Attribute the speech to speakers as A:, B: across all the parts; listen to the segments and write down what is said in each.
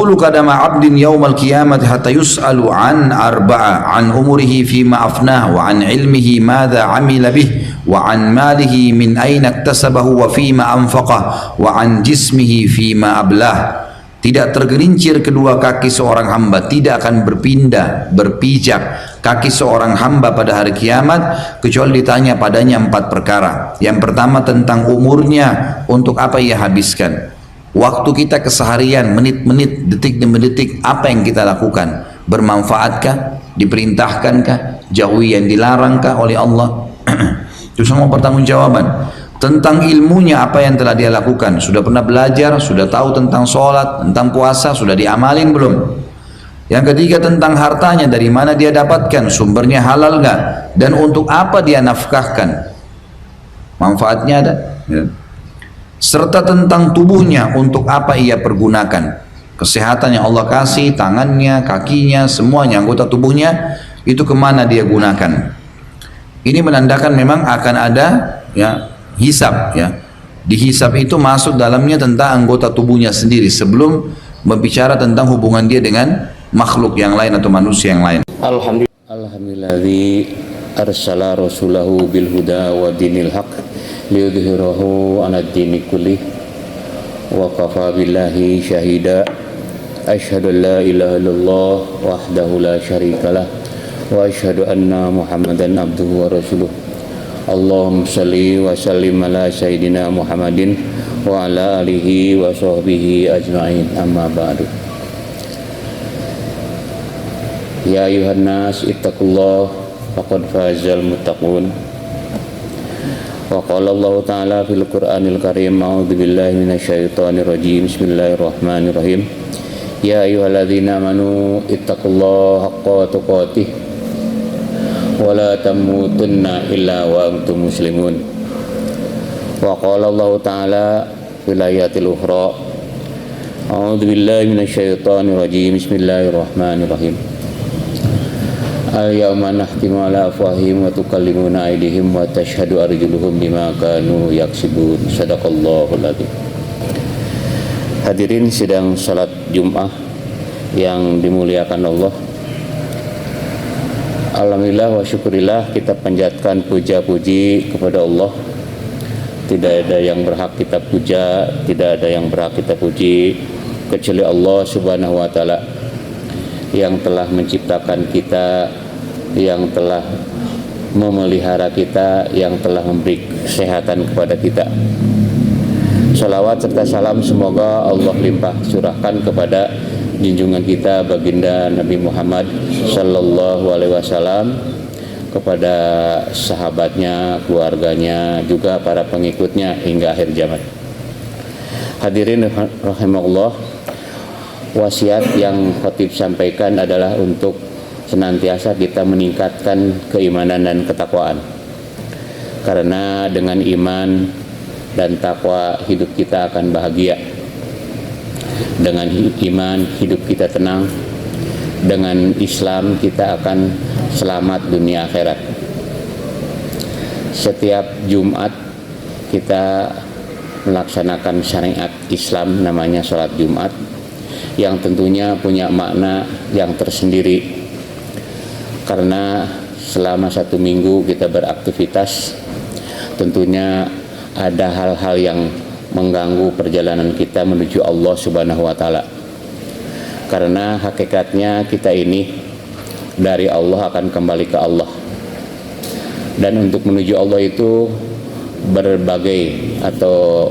A: Qulu kadama 'abdin yaumal qiyamati hatta yus'alu an arba'a an umrihi fima afnah wa an ilmihi madza 'amila bih wa an malihi min aina iktasabahu wa fima anfaqah wa an jismihi fima ablah. Tidak tergelincir kedua kaki seorang hamba, tidak akan berpijak kaki seorang hamba pada hari kiamat kecuali ditanya padanya 4 perkara. Yang pertama tentang umurnya, untuk apa ia habiskan. Waktu kita keseharian, menit-menit, detik demi detik, apa yang kita lakukan? Bermanfaatkah? Diperintahkankah? Jauhi yang dilarangkah oleh Allah? Itu semua pertanggungjawaban. Tentang ilmunya, apa yang telah dia lakukan, sudah pernah belajar, sudah tahu tentang sholat, tentang puasa, sudah diamalin belum. Yang ketiga tentang hartanya, dari mana dia dapatkan, sumbernya halal nggak, dan untuk apa dia nafkahkan, manfaatnya ada ya. Serta tentang tubuhnya, untuk apa ia pergunakan, kesehatan yang Allah kasih, tangannya, kakinya, semuanya anggota tubuhnya, itu kemana dia gunakan. Ini menandakan memang akan ada ya hisab ya. Di hisab itu masuk dalamnya tentang anggota tubuhnya sendiri sebelum berbicara tentang hubungan dia dengan makhluk yang lain atau manusia yang lain.
B: Alhamdulilladzi arsala rasulahu bil huda wa dinil haq liyudhhirahu 'alad dini kullih wa kafa billahi syahida. Asyhadu an la ilaha illallah wahdahu la syarikalah wa asyhadu anna Muhammadan abduhu wa rasuluh. Allahumma salli wa sallim ala sayyidina Muhammadin wa ala alihi wa sahbihi ajma'in, amma ba'du. Ya ayuhan nas ittaqullah faqad fazal muttaqun. Wa qala Allah ta'ala fil Qur'anil Karim, a'udzu billahi minasyaitonir rajim. Bismillahirrahmanirrahim. Ya ayyuhalladzina amanu ittaqullaha haqqa tuqatih wa la tamutunna illa wa antum muslimun. Wa qala Allah ta'ala fil ayatil ukhra, a'udzu billahi minasyaitonir rajim. Bismillahirrahmanirrahim. Al-yawma nahtimu ala afwahihim wa tukallimuna aydihim wa tashhadu arjuluhum bima kanu yaksibun. Sadaqallahul adzim. Hadirin sidang salat Jumat yang dimuliakan Allah, alhamdulillah wa syukurillah, kita panjatkan puja-puji kepada Allah. Tidak ada yang berhak kita puja, tidak ada yang berhak kita puji kecuali Allah Subhanahu wa ta'ala, yang telah menciptakan kita, yang telah memelihara kita, yang telah memberi kesehatan kepada kita. Salawat serta salam semoga Allah limpah curahkan kepada junjungan kita baginda Nabi Muhammad sallallahu alaihi wasallam, kepada sahabatnya, keluarganya, juga para pengikutnya hingga akhir zaman. Hadirin rahimakumullah, wasiat yang khatib sampaikan adalah untuk senantiasa kita meningkatkan keimanan dan ketakwaan, karena dengan iman dan takwa hidup kita akan bahagia. Dengan iman hidup kita tenang, dengan Islam kita akan selamat dunia akhirat. Setiap Jumat kita melaksanakan syariat Islam namanya sholat Jumat, yang tentunya punya makna yang tersendiri, karena selama 1 minggu kita beraktivitas, tentunya ada hal-hal yang mengganggu perjalanan kita menuju Allah Subhanahu wa ta'ala. Karena hakikatnya kita ini dari Allah akan kembali ke Allah, dan untuk menuju Allah itu berbagai atau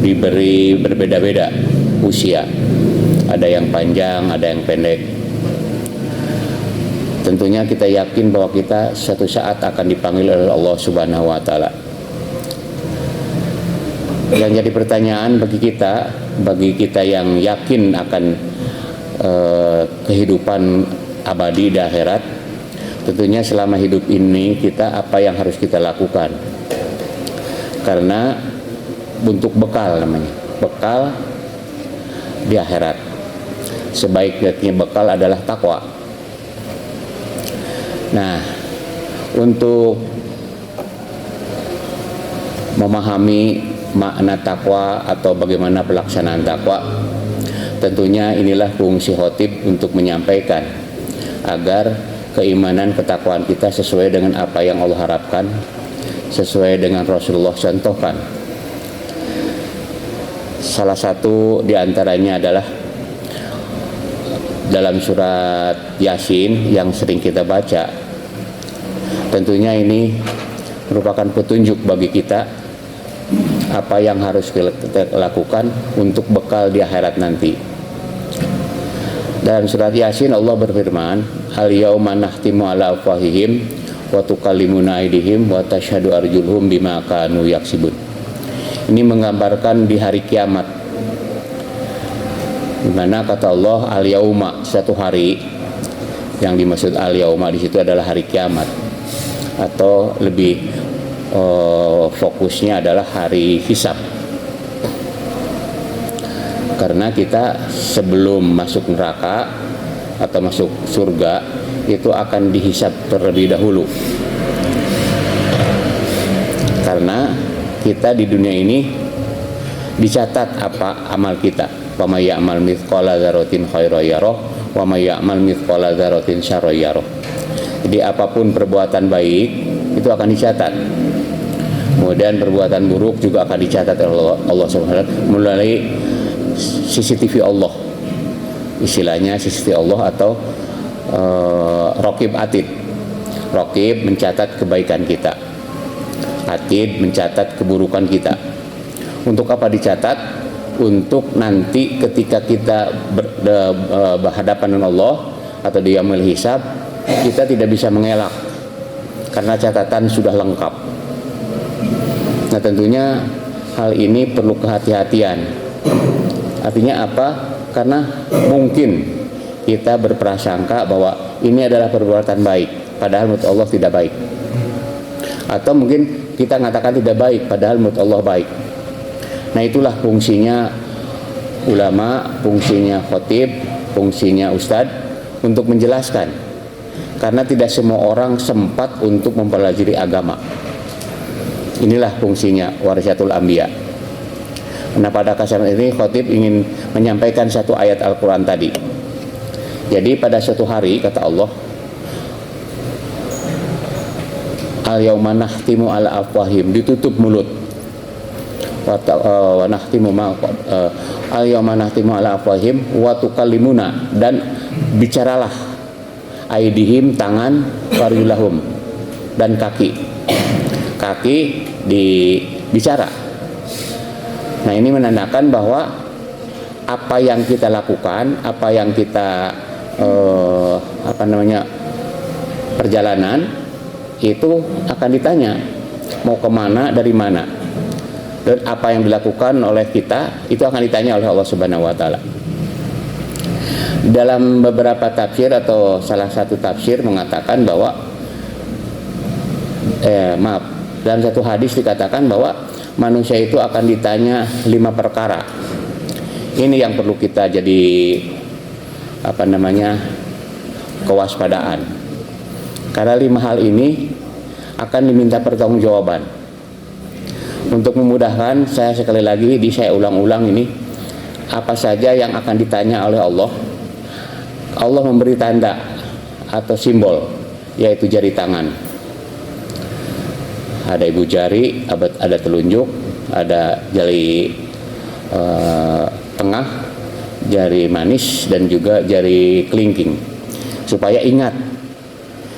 B: diberi berbeda-beda usia, ada yang panjang, ada yang pendek. Tentunya kita yakin bahwa kita suatu saat akan dipanggil oleh Allah Subhanahu wa ta'ala. Yang jadi pertanyaan bagi kita yang yakin akan kehidupan abadi di akhirat, tentunya selama hidup ini kita apa yang harus kita lakukan, karena untuk bekal, namanya bekal di akhirat. Sebaik-baiknya bekal adalah takwa. Nah, untuk memahami makna takwa atau bagaimana pelaksanaan takwa, tentunya inilah fungsi khotib untuk menyampaikan agar keimanan ketakwaan kita sesuai dengan apa yang Allah harapkan, sesuai dengan Rasulullah contohkan. Salah satu diantaranya adalah dalam surat Yasin yang sering kita baca. Tentunya ini merupakan petunjuk bagi kita apa yang harus kita lakukan untuk bekal di akhirat nanti. Dalam surat Yasin Allah berfirman, al-yauma nahtimu ala afwahihim wa tukallimuna aydihim wa tashhadu arjuluhum bima kanu yaksibun. Ini menggambarkan di hari kiamat, di mana kata Allah al-yauma, satu hari. Yang dimaksud al-yauma di situ adalah hari kiamat, atau lebih fokusnya adalah hari hisab. Karena kita sebelum masuk neraka atau masuk surga itu akan dihisab terlebih dahulu. Karena kita di dunia ini dicatat apa amal kita. Wa may ya'mal mithqala dzarratin khairan yarah wa may ya'mal mithqala dzarratin syarran yarah. Jadi apapun perbuatan baik itu akan dicatat. Kemudian perbuatan buruk juga akan dicatat oleh Allah Subhanahu melalui CCTV Allah. Istilahnya CCTV Allah atau Raqib Atid. Raqib mencatat kebaikan kita, Atid mencatat keburukan kita. Untuk apa dicatat? Untuk nanti ketika kita berhadapan dengan Allah atau di yaumul hisab, kita tidak bisa mengelak karena catatan sudah lengkap. Nah, tentunya hal ini perlu kehati-hatian. Artinya apa? Karena mungkin kita berprasangka bahwa ini adalah perbuatan baik, padahal menurut Allah tidak baik. Atau mungkin kita mengatakan tidak baik, padahal menurut Allah baik. Nah, itulah fungsinya ulama, fungsinya khotib, fungsinya ustadz untuk menjelaskan. Karena tidak semua orang sempat untuk mempelajari agama. Inilah fungsinya warisatul anbiya. Nah, pada kesempatan ini khotib ingin menyampaikan satu ayat Al-Quran tadi. Jadi pada suatu hari kata Allah, al-yauma nahtimu ala afwahim, ditutup mulut. Wa nahtimu al-yauma nahtimu ala afwahim wa tukallimuna, dan bicaralah aidihim, tangan, warjulahum, dan kaki dibicara. Nah, ini menandakan bahwa apa yang kita lakukan, apa yang kita perjalanan itu akan ditanya mau kemana, dari mana, dan apa yang dilakukan oleh kita itu akan ditanya oleh Allah Subhanahu Wa Taala. Dalam beberapa tafsir atau salah satu tafsir mengatakan bahwa dalam satu hadis dikatakan bahwa manusia itu akan ditanya 5 perkara. Ini yang perlu kita jadi kewaspadaan. Karena 5 hal ini akan diminta pertanggungjawaban. Untuk memudahkan, saya sekali lagi saya ulang-ulang ini, apa saja yang akan ditanya oleh Allah. Allah memberi tanda atau simbol, yaitu jari tangan. Ada ibu jari, ada telunjuk, ada jari tengah, jari manis, dan juga jari kelingking, supaya ingat.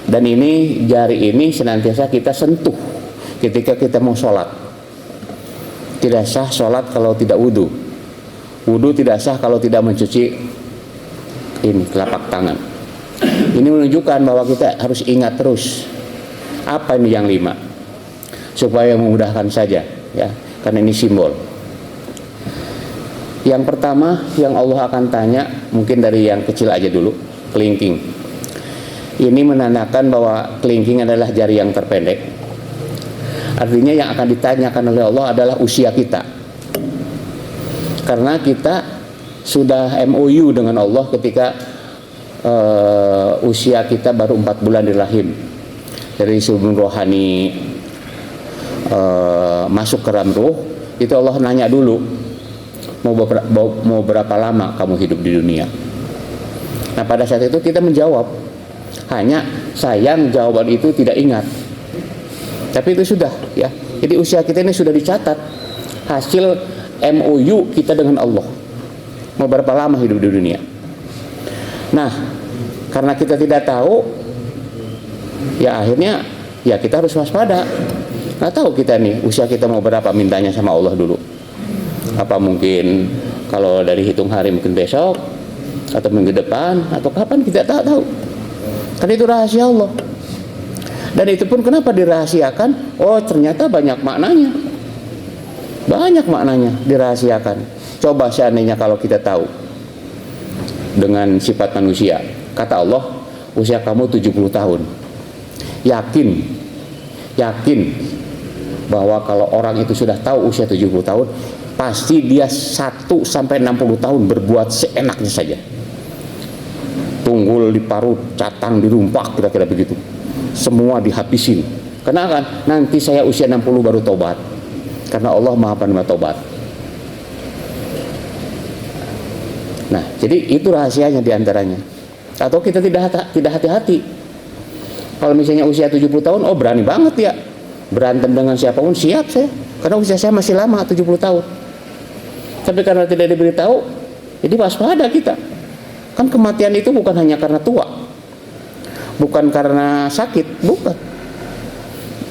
B: Dan ini jari ini senantiasa kita sentuh ketika kita mau sholat. Tidak sah sholat kalau tidak wudhu. Wudhu tidak sah kalau tidak mencuci ini telapak tangan. Ini menunjukkan bahwa kita harus ingat terus apa ini yang 5, supaya memudahkan saja, ya, karena ini simbol. Yang pertama yang Allah akan tanya, mungkin dari yang kecil aja dulu, kelingking. Ini menandakan bahwa kelingking adalah jari yang terpendek. Artinya yang akan ditanyakan oleh Allah adalah usia kita. Karena kita sudah MOU dengan Allah ketika usia kita baru 4 bulan di rahim. Dari sebelum rohani masuk ke dalam ruh, itu Allah nanya dulu mau berapa lama kamu hidup di dunia. Nah pada saat itu kita menjawab, hanya sayang jawaban itu tidak ingat. Tapi itu sudah ya. Jadi usia kita ini sudah dicatat hasil MOU kita dengan Allah. Mau berapa lama hidup di dunia. Nah karena kita tidak tahu, ya akhirnya ya kita harus waspada. Nggak tahu kita nih usia kita mau berapa, mintanya sama Allah dulu. Apa mungkin kalau dari hitung hari mungkin besok atau minggu depan atau kapan, kita tak tahu. Karena itu rahasia Allah. Dan itu pun kenapa dirahasiakan? Oh ternyata banyak maknanya. Banyak maknanya dirahasiakan. Coba seandainya kalau kita tahu dengan sifat manusia. Kata Allah, usia kamu 70 tahun. Yakin bahwa kalau orang itu sudah tahu usia 70 tahun, pasti dia 1 sampai 60 tahun berbuat seenaknya saja. Tunggul diparut, catang dirumpak, kira-kira begitu. Semua dihabisin. Karena kan nanti saya usia 60 baru tobat. Karena Allah Maha Penerima tobat. Nah, jadi itu rahasianya diantaranya. Atau kita tidak hati-hati. Kalau misalnya usia 70 tahun, oh berani banget ya. Berantem dengan siapapun siap saya. Karena usia saya masih lama, 70 tahun. Tapi karena tidak diberitahu, jadi waspada kita. Kan kematian itu bukan hanya karena tua. Bukan karena sakit, bukan.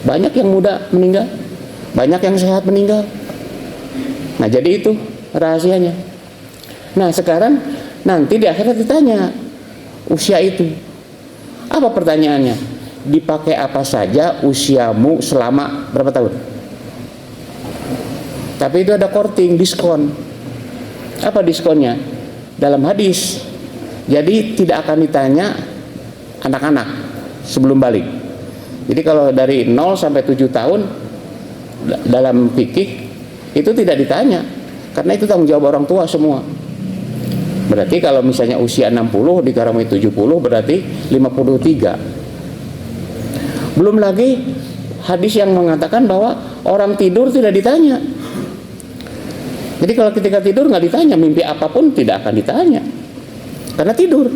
B: Banyak yang muda meninggal. Banyak yang sehat meninggal. Nah, jadi itu rahasianya. Nah, sekarang nanti di akhirat ditanya usia itu. Apa pertanyaannya? Dipakai apa saja usiamu selama berapa tahun? Tapi itu ada korting, diskon. Apa diskonnya? Dalam hadis. Jadi tidak akan ditanya anak-anak sebelum balik. Jadi kalau dari 0 sampai 7 tahun dalam fikih itu tidak ditanya. Karena itu tanggung jawab orang tua semua. Berarti kalau misalnya usia 60 dikarami 70 berarti 53. Belum lagi hadis yang mengatakan bahwa orang tidur tidak ditanya. Jadi kalau ketika tidur nggak ditanya, mimpi apapun tidak akan ditanya. Karena tidur.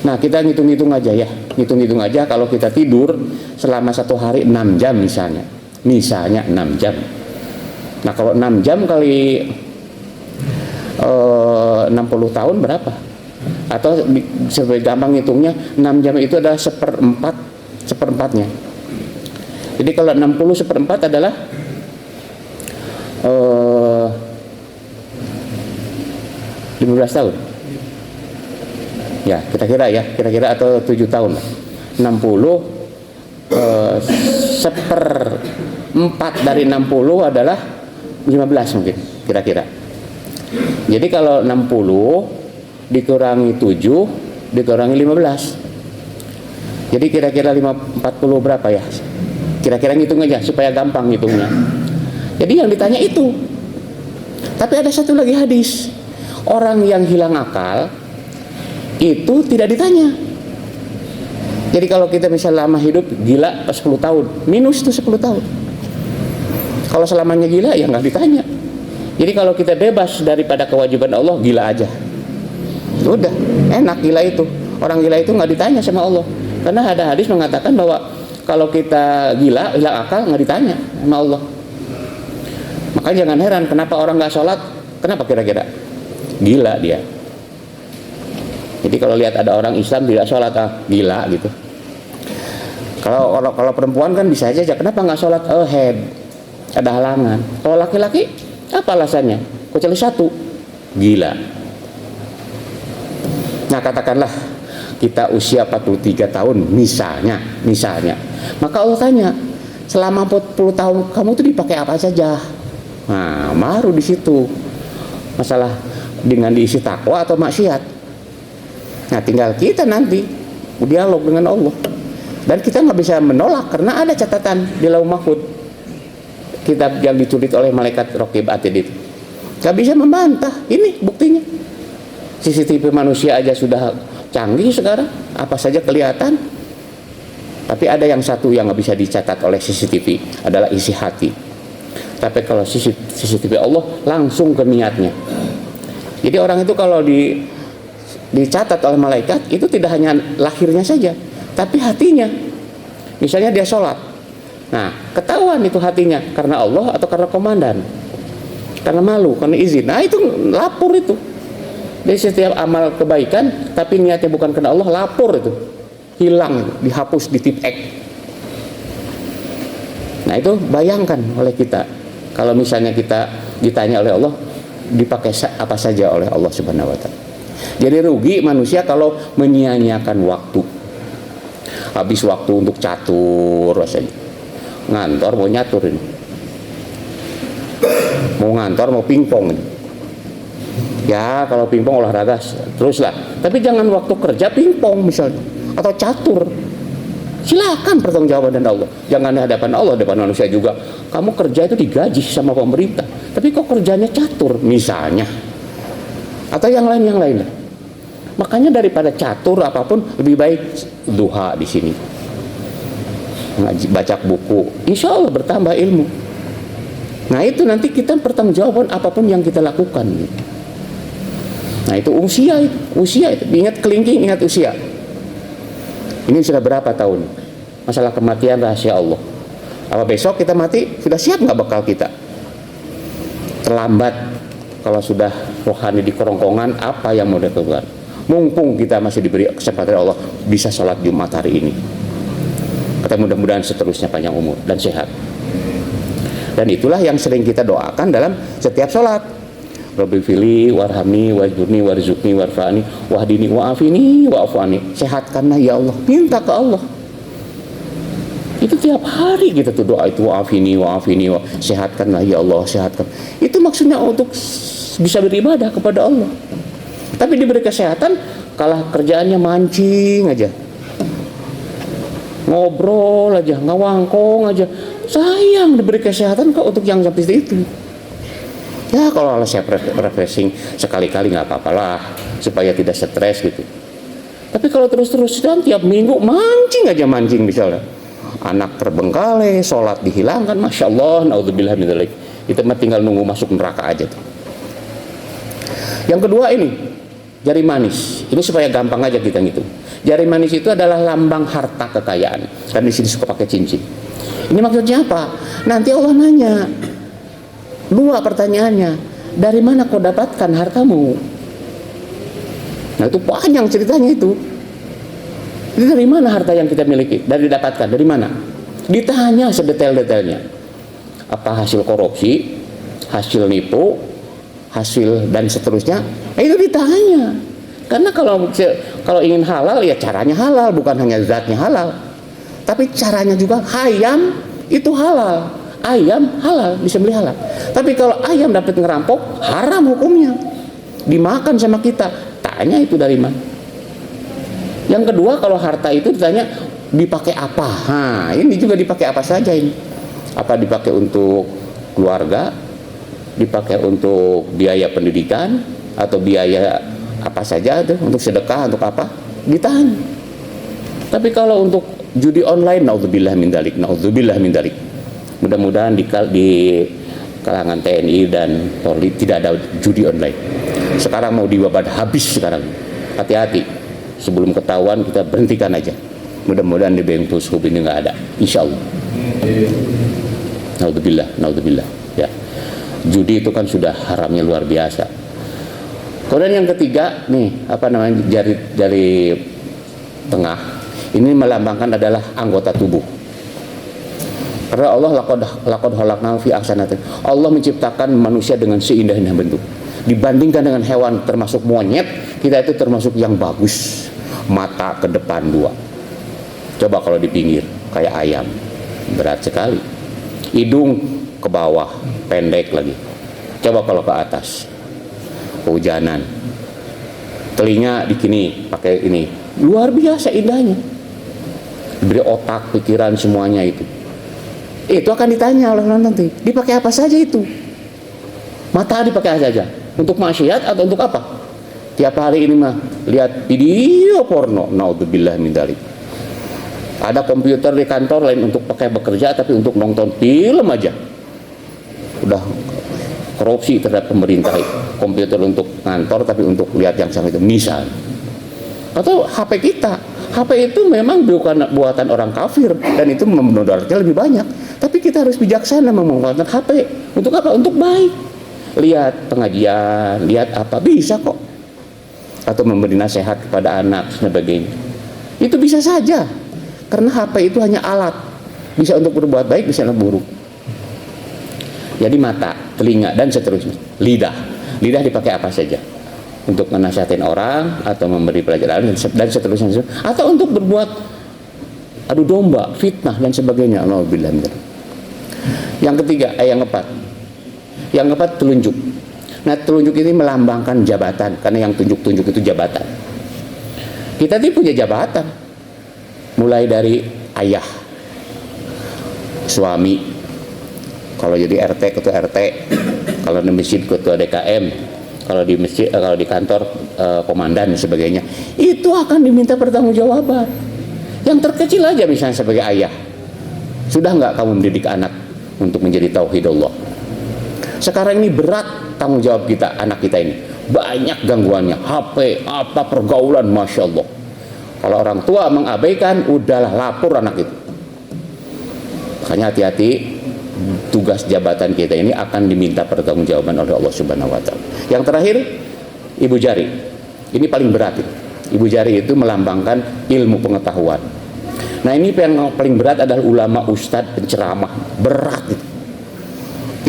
B: Nah kita ngitung-ngitung aja ya. Ngitung-ngitung aja kalau kita tidur selama 1 hari 6 jam misalnya. Misalnya 6 jam. Nah kalau 6 jam kali 60 tahun berapa? Atau sebagai gampang ngitungnya 6 jam itu adalah seperempatnya. Jadi kalau 60 seperempat adalah 15 tahun. Ya, kira-kira atau 7 tahun. 60 seperempat dari 60 adalah 15 mungkin, kira-kira. Jadi kalau 60 dikurangi 7 dikurangi 15. Jadi kira-kira 40 berapa ya? Kira-kira ngitung aja supaya gampang ngitungnya. Jadi yang ditanya itu. Tapi ada satu lagi hadis. Orang yang hilang akal itu tidak ditanya. Jadi kalau kita bisa lama hidup gila 10 tahun, minus itu 10 tahun. Kalau selamanya gila ya nggak ditanya. Jadi kalau kita bebas daripada kewajiban Allah, gila aja. Udah, enak gila itu. Orang gila itu nggak ditanya sama Allah. Karena ada hadis mengatakan bahwa kalau kita gila, hilang akal, nggak ditanya sama Allah. Makanya jangan heran kenapa orang nggak sholat. Kenapa kira-kira? Gila dia. Jadi kalau lihat ada orang Islam tidak sholat, gila gitu. Kalau perempuan kan bisa aja, kenapa nggak sholat? Oh head, ada halangan. Kalau laki-laki apa alasannya? Kecuali satu, gila. Nah katakanlah kita usia 43 tahun misalnya, maka Allah tanya, selama 40 tahun kamu tuh dipakai apa saja? Nah baru di situ masalah dengan diisi takwa atau maksiat. Nah tinggal kita nanti dialog dengan Allah, dan kita nggak bisa menolak karena ada catatan di Lauh Mahfud, kitab yang ditulis oleh malaikat Raqib Atid itu. Nggak bisa membantah. Ini buktinya. CCTV manusia aja sudah canggih sekarang, apa saja kelihatan. Tapi ada yang satu yang nggak bisa dicatat oleh CCTV, adalah isi hati. Tapi kalau CCTV Allah langsung ke niatnya. Jadi orang itu kalau dicatat oleh malaikat itu tidak hanya lahirnya saja, tapi hatinya. Misalnya dia sholat, nah ketahuan itu hatinya karena Allah atau karena komandan, karena malu, karena izin. Nah itu lapor itu. Dari setiap amal kebaikan tapi niatnya bukan karena Allah, lapor itu, hilang, dihapus, ditip X. Nah itu bayangkan oleh kita, kalau misalnya kita ditanya oleh Allah, dipakai apa saja oleh Allah Subhanahu wa Ta'ala. Jadi rugi manusia kalau menyia-nyiakan waktu. Habis waktu untuk catur rasanya. Ngantor mau nyatur ini. Mau ngantor mau pingpong ini. Ya kalau pingpong olahraga teruslah. Tapi jangan waktu kerja pingpong misalnya atau catur. Silakan pertanggungjawaban dan Allah. Jangan di hadapan Allah, di hadapan manusia juga. Kamu kerja itu digaji sama pemerintah. Tapi kok kerjanya catur misalnya. Atau yang lain. Makanya daripada catur apapun lebih baik duha di sini. Ngaji, baca buku. Insya Allah bertambah ilmu. Nah itu nanti kita pertanggungjawaban apapun yang kita lakukan. Nah itu usia itu. Ingat kelingking, ingat usia. Ini sudah berapa tahun? Masalah kematian rahasia Allah. Apa besok kita mati sudah siap nggak bekal kita? Terlambat kalau sudah rohani di kerongkongan, apa yang mau dilakukan? Mumpung kita masih diberi kesempatan Allah bisa sholat Jumat hari ini. Kata mudah-mudahan seterusnya panjang umur dan sehat. Dan itulah yang sering kita doakan dalam setiap sholat. Rabbi fili warhamni wajburni warzuqni warfa'ni wahdini wa'afini wa'afani. Sehatkanlah ya Allah, minta ke Allah. Itu tiap hari kita tuh doa itu wa'afini sehatkanlah ya Allah, sehatkan. Itu maksudnya untuk bisa beribadah kepada Allah. Tapi diberi kesehatan kalah kerjaannya mancing aja, ngobrol aja, ngawangkong aja. Sayang diberi kesehatan kok untuk yang seperti itu. Ya kalau saya refreshing sekali-kali nggak apa-apalah supaya tidak stres gitu. Tapi kalau terus-terusan tiap minggu mancing misalnya, anak terbengkalai, sholat dihilangkan, masya Allah, naudzubillah min dzalik. Kita mah tinggal nunggu masuk neraka aja tuh. Yang kedua ini jari manis. Ini supaya gampang aja kita ngitung. Jari manis itu adalah lambang harta kekayaan. Dan di sini suka pakai cincin. Ini maksudnya apa? Nanti Allah nanya. Dua pertanyaannya, dari mana kau dapatkan hartamu? Nah itu panjang ceritanya itu. Ini dari mana harta yang kita miliki? Dari dapatkan, dari mana? Ditanya sedetail-detailnya. Apa hasil korupsi, hasil nipu, hasil dan seterusnya? Nah, itu ditanya. Karena kalau ingin halal ya caranya halal, bukan hanya zatnya halal. Tapi caranya juga ayam itu halal. Ayam halal, disembelih halal. Tapi kalau ayam dapat ngerampok, haram hukumnya. Dimakan sama kita. Tanya itu dari mana? Yang kedua, kalau harta itu ditanya dipakai apa? Nah, ini juga dipakai apa saja ini? Apa dipakai untuk keluarga? Dipakai untuk biaya pendidikan atau biaya apa saja itu, untuk sedekah, untuk apa? Ditanya. Tapi kalau untuk judi online, naudzubillah min dzalik. Mudah-mudahan di kalangan TNI dan Polri tidak ada judi online. Sekarang mau diwabad habis sekarang. Hati-hati. Sebelum ketahuan kita berhentikan aja. Mudah-mudahan di Bentus Hub ini nggak ada. Insya Allah. Naudzubillah. Ya. Judi itu kan sudah haramnya luar biasa. Kemudian yang ketiga, nih apa namanya jari tengah. Ini melambangkan adalah anggota tubuh. Karena Allah laqad khalaqnahu fi ahsani. Allah menciptakan manusia dengan seindah-indah bentuk. Dibandingkan dengan hewan termasuk monyet, kita itu termasuk yang bagus. Mata ke depan 2. Coba kalau di pinggir kayak ayam, berat sekali. Hidung ke bawah, pendek lagi. Coba kalau ke atas, kehujanan. Telinga di sini pakai ini. Luar biasa indahnya. Diberi otak, pikiran semuanya itu. Itu akan ditanya oleh Allah nanti. Dipakai apa saja itu? Mata dipakai apa saja? Untuk maksiat atau untuk apa? Tiap hari ini mah lihat video porno. Naudzubillah min dzalik. Ada komputer di kantor lain untuk pakai bekerja, tapi untuk nonton film aja. udah korupsi terhadap pemerintah, komputer untuk kantor tapi untuk lihat yang sama itu misal. Atau HP kita, HP itu memang bukan buatan orang kafir dan itu memudaratnya lebih banyak, tapi kita harus bijaksana memanfaatkan HP untuk apa? Untuk baik. Lihat pengajian, lihat apa, bisa kok. Atau memberi nasihat kepada anak dan sebagainya, itu bisa saja, karena HP itu hanya alat, bisa untuk berbuat baik, bisa untuk buruk. Jadi mata, telinga, dan seterusnya. Lidah dipakai apa saja, untuk menasihatin orang atau memberi pelajaran dan seterusnya, atau untuk berbuat adu domba, fitnah dan sebagainya. Alhamdulillah. Yang ketiga, yang keempat telunjuk. Nah, telunjuk ini melambangkan jabatan, karena yang tunjuk-tunjuk itu jabatan. Kita ini punya jabatan, mulai dari ayah, suami, kalau jadi RT ketua RT, kalau di masjid ketua DKM, kalau di masjid, kalau di kantor komandan dan sebagainya, itu akan diminta pertanggungjawaban. Yang terkecil aja misalnya sebagai ayah, sudah nggak kamu mendidik anak untuk menjadi tauhidullah? Sekarang ini berat tanggung jawab kita, anak kita ini banyak gangguannya, HP, apa, pergaulan, masya Allah. Kalau orang tua mengabaikan, udahlah lapor anak itu. Makanya hati-hati, tugas jabatan kita ini akan diminta pertanggungjawaban oleh Allah Subhanahu wa taala. Yang terakhir, ibu jari. Ini paling berat. Ibu jari itu melambangkan ilmu pengetahuan. Nah, ini yang paling berat adalah ulama, ustadz, penceramah. Berat itu.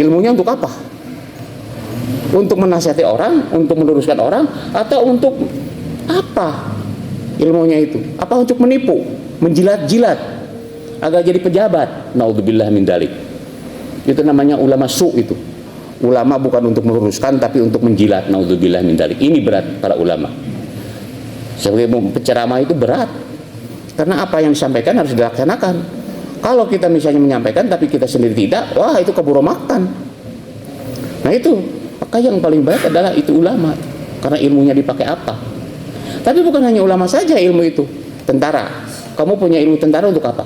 B: Ilmunya untuk apa? Untuk menasihati orang, untuk meluruskan orang, atau untuk apa? Ilmunya itu apa? Untuk menipu, menjilat-jilat agar jadi pejabat. Naudzubillah min dzalik. Itu namanya ulama su itu. Ulama bukan untuk meluruskan tapi untuk menjilat. Naudzubillah min dzalik. Ini berat para ulama. Sebagai penceramah itu berat. Karena apa yang disampaikan harus dilaksanakan. Kalau kita misalnya menyampaikan tapi kita sendiri tidak, wah itu keburu makan. Nah itu, maka yang paling berat adalah itu ulama. Karena ilmunya dipakai apa? Tapi bukan hanya ulama saja ilmu itu. Tentara. Kamu punya ilmu tentara untuk apa?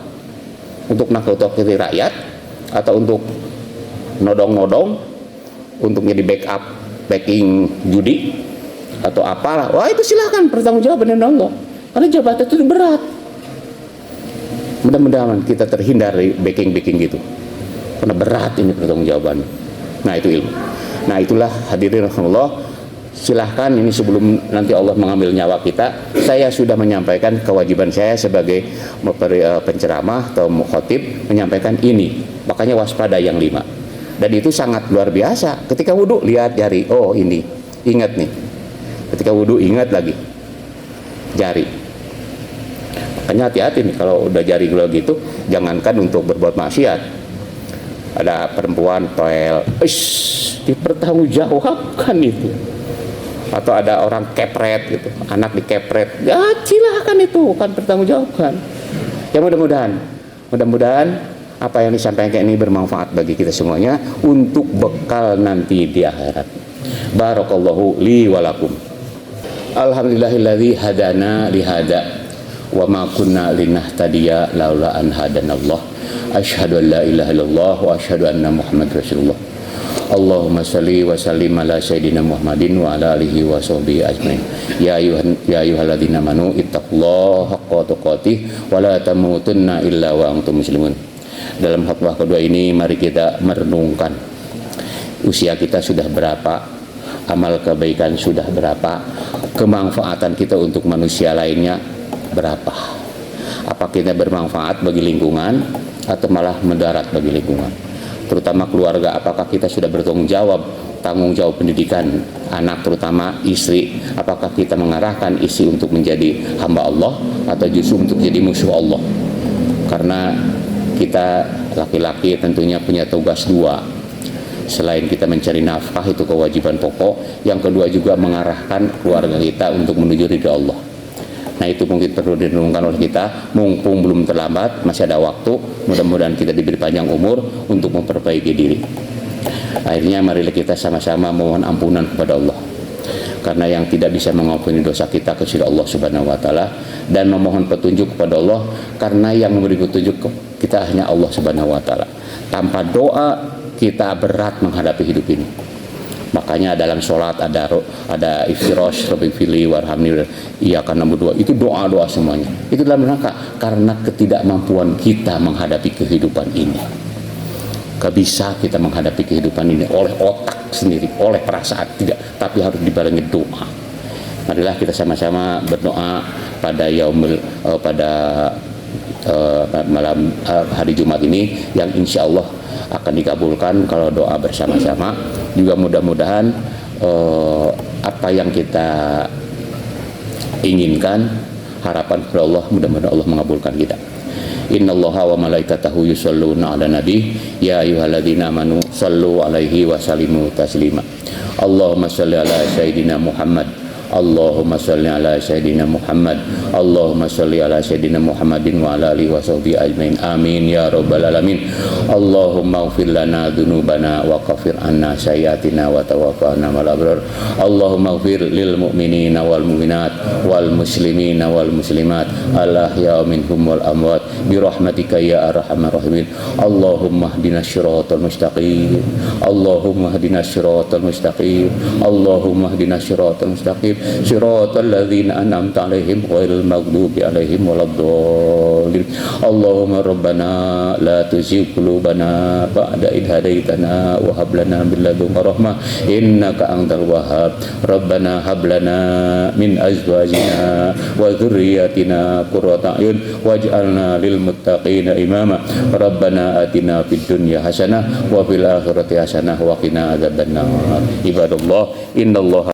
B: Untuk nakut-nakuti rakyat, atau untuk nodong-nodong, untuk jadi backing judi, atau apalah. Wah itu silahkan pertanggungjawaban dari Allah. Karena jabatan itu berat. Mudah-mudahan kita terhindar dari backing gitu. Karena berat ini pertanggungjawaban. Nah itu ilmu. Nah itulah hadirin rahimakumullah. Silahkan ini sebelum nanti Allah mengambil nyawa kita, saya sudah menyampaikan kewajiban saya sebagai penceramah atau mukhatib menyampaikan ini. Makanya waspada yang 5. Dan itu sangat luar biasa. Ketika wudhu lihat jari, oh ini, ingat nih. Ketika wudhu ingat lagi jari. Makanya hati-hati nih kalau udah jari gula gitu, jangankan untuk berbuat maksiat. Ada perempuan toel, dipertanggungjawabkan itu. Atau ada orang kepret gitu, anak dikepret, ya silahkan itu kan pertanggungjawabkan. Ya mudah-mudahan apa yang disampaikan ini bermanfaat bagi kita semuanya untuk bekal nanti di akhirat. Barakallahu li walakum. Alhamdulillahilladzi hadana lihada wa ma kunna linahtadiya laula an hadanallah. Asyhadu an la ilaha illallah wa asyhadu anna Muhammadar Rasulullah. Allahumma salli wa sallim ala sayyidina Muhammadin wa ala alihi wa sahbihi ajmain. Ya ayyuhalladzina amanu ittaqullaha haqqa tuqatih wa la tamutunna illa wa antum muslimun. Dalam khutbah kedua ini mari kita merenungkan usia kita sudah berapa, amal kebaikan sudah berapa, kemanfaatan kita untuk manusia lainnya berapa. Apa kita bermanfaat bagi lingkungan atau malah mendarat bagi lingkungan? Terutama keluarga, apakah kita sudah bertanggung jawab pendidikan anak, terutama istri, apakah kita mengarahkan istri untuk menjadi hamba Allah atau justru untuk jadi musuh Allah? Karena kita laki-laki tentunya punya tugas 2. Selain kita mencari nafkah, itu kewajiban pokok, yang kedua juga mengarahkan keluarga kita untuk menuju ridha Allah. Nah itu mungkin perlu direnungkan oleh kita, mumpung belum terlambat, masih ada waktu. Mudah-mudahan kita diberi panjang umur untuk memperbaiki diri. Akhirnya marilah kita sama-sama mohon ampunan kepada Allah, karena yang tidak bisa mengampuni dosa kita kecuali Allah Subhanahu wa taala, dan memohon petunjuk kepada Allah, karena yang memberi petunjuk kita hanya Allah Subhanahu wa taala. Tanpa doa kita berat menghadapi hidup ini. Makanya dalam sholat ada iftirosh, Rabbi fili warhamni, iya karena berdua itu doa-doa semuanya. Itu dalam rangka karena ketidakmampuan kita menghadapi kehidupan ini. Gak bisa kita menghadapi kehidupan ini oleh otak sendiri, oleh perasaan tidak, tapi harus dibarengi doa. Marilah kita sama-sama berdoa pada malam hari Jumat ini yang insya Allah akan dikabulkan kalau doa bersama-sama. Juga mudah-mudahan apa yang kita inginkan, harapan kepada Allah, mudah-mudahan Allah mengabulkan kita. Innallaha wa malaikatahu yusholluna 'alan nabi ya ayyuhalladzina amanu shallu 'alaihi wa sallimu taslima. Allahumma shalli ala sayidina Muhammad. Allahumma shalli ala Sayyidina Muhammad. Allahumma shalli ala Sayyidina Muhammadin wa ala alihi wa sahbihi ajmain. Amin ya rabbal alamin. Allahumma ighfir lana dzunubana wa kaffir anna sayyi'atina wa tawaffana ma'al abrar. Allahumma ighfir lil mu'minina wal mu'minat wal muslimina wal muslimat al ahya'i minhum wal amwat bi rahmatika ya arhamar rahimin. Allahumma ihdinas siratal mustaqim. Allahumma ihdinas siratal mustaqim. Allahumma ihdinas siratal mustaqim. Siratal ladzina an'amta 'alaihim ghairil maghdubi 'alaihim waladdallin. Allahumma rabbana la tuzigh qulubana ba'da idh hadaitana wa hab lana min ladunka rahmah innaka antal wahhab. Rabbana hab lana min azwajina wa dhurriyyatina qurrata a'yun waj'alna lil muttaqina imama. Rabbana atina fid dunya hasanah wa fil akhirati hasanah wa qina adzabannar. Ibadallah, innallaha